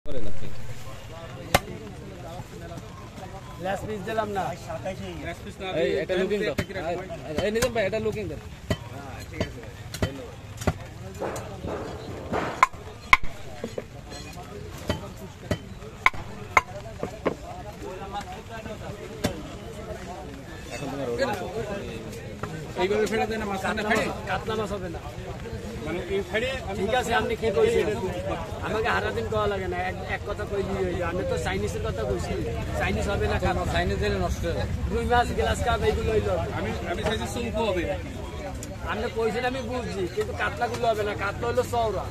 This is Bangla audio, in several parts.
করেন আপনি ল্যাস পিস দিলাম না এই এটা লুকিং দাও এই নিজাম ভাই এটা লুকিং দেন ঠিক আছে এখন তোমার এইভাবে ফেলে দেন না মাছ না ফেলে কাতলা মাছ হবে না মানে এই ফেলে ঠিক আছে আপনি খেয়ে কইছেন আমাকে হারা দিন কওয়া লাগে না এক কথা কই দিই আমি তো চাইনিজের কথা কইছি চাইনিজ হবে না কারণ চাইনিজ দিলে নষ্ট হয়ে যায় রুই মাছ গ্লাস কাপ এইগুলো হইলো আমি চাইছি সুমকো হবে আপনি কইছেন আমি বুঝছি কিন্তু কাতলাগুলো হবে না কাতলা হলো চওড়া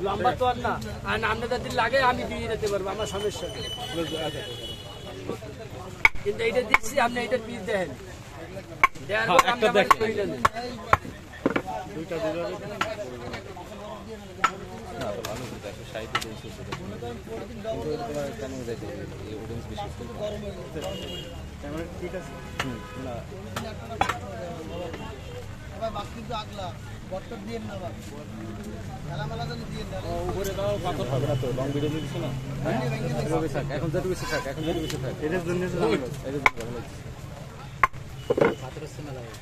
লম্বা তো আর না আর আপনি যদি লাগে আমি দিয়ে দিতে পারবো আমার সমস্যা নেই কিন্তু এইটা দিচ্ছি আপনি এইটা পিস দেখেন একটা দেখেন দুইটা দিলে না তো ভালো কিন্তু 160 দিন সুস্থ কিন্তু তোমার কেন দেখে এই অডিয়েন্স বেশি ক্যামেরা ঠিক আছে না ভাই বাকি কিন্তু আগলা বট্টর দিয়েন না ভাই খেলামেলা যদি দিয়েন না উপরে দাও পাথর হবে না তো লং ভিডিও দিছ না এভাবে থাক এখন যেটুকু বেশি থাক এখন যেটুকু বেশি থাক এর জন্য এটা ভালো পাথরের সময় লাগে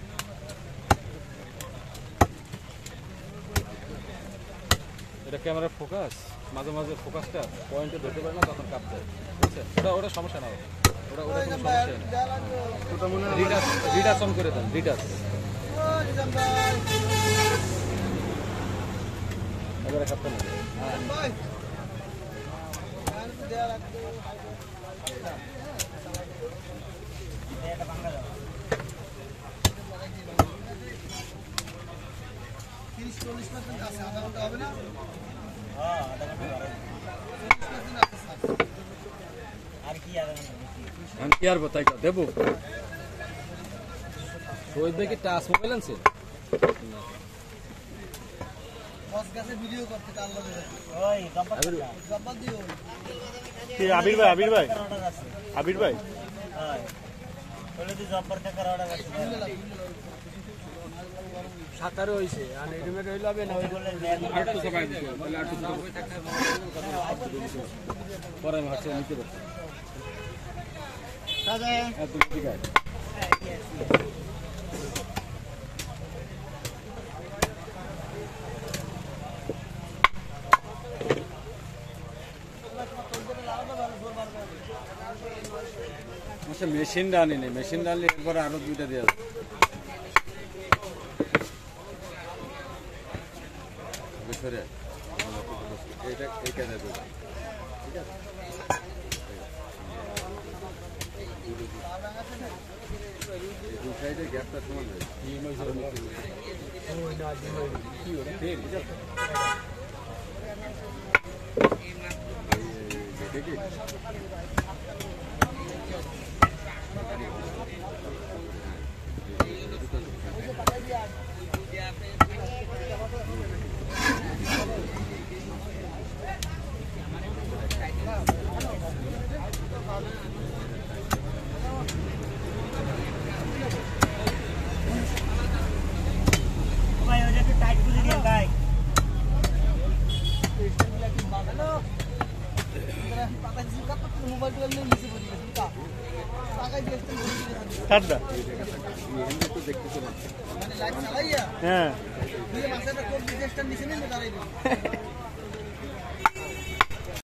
এটা ক্যামেরার ফোকাস মাঝে মাঝে ফোকাসটা পয়েন্টে ধরতে পারে না তখন কাঁপতে বুঝছেন ওটা সমস্যা না ওটা কোনো সমস্যা নেই ওটা মনে হয় রিডাস অন করে দেন রিডাস এবারে কাঁপতে না ভাই দেয়া লাগবে এটা ভাঙা দাও 30-40% আছে আধা ঘন্টা হবে না হ্যাঁ আধা ঘন্টা আর কি আধা ঘন্টা हम यार बताइए देबो रोहित भाई की टास्क मोबाइल से বস গাছে ভিডিও করতে কাল লাগে ওই জব্বর দিও কি আবির ভাই হ্যাঁ বলে তুই জব্বর কাকার অর্ডার আছে 17 হইছে আর রেডিমেড হইলো হবে না ওই বলে আটটু সবাই দিতে বলে আটটু পরে আমি হাতে নিতে পারছি দাদা একদম ঠিক আছে আচ্ছা মেশিন ডানি নেই মেশিন ডানলে একবার আরো দুইটা দেওয়া যাবে ভিতরে এইটা এইখানে দেবো ঠিক আছে দু সাইডের গ্যাপটা সমান হয় কি ওটা তেল দেখি ভাই ওটা একটু টাইট করে দিন ভাই মোবাইল টোবাইল নিয়ে নিচে পড়ে গেছে টাকা দিয়ে ঠান্ডা তো দেখতে মানে লাইট চালাইয়া হ্যাঁ দিয়ে মাছের কোট দিয়ে নিচে নিয়ে দাঁড়াইবে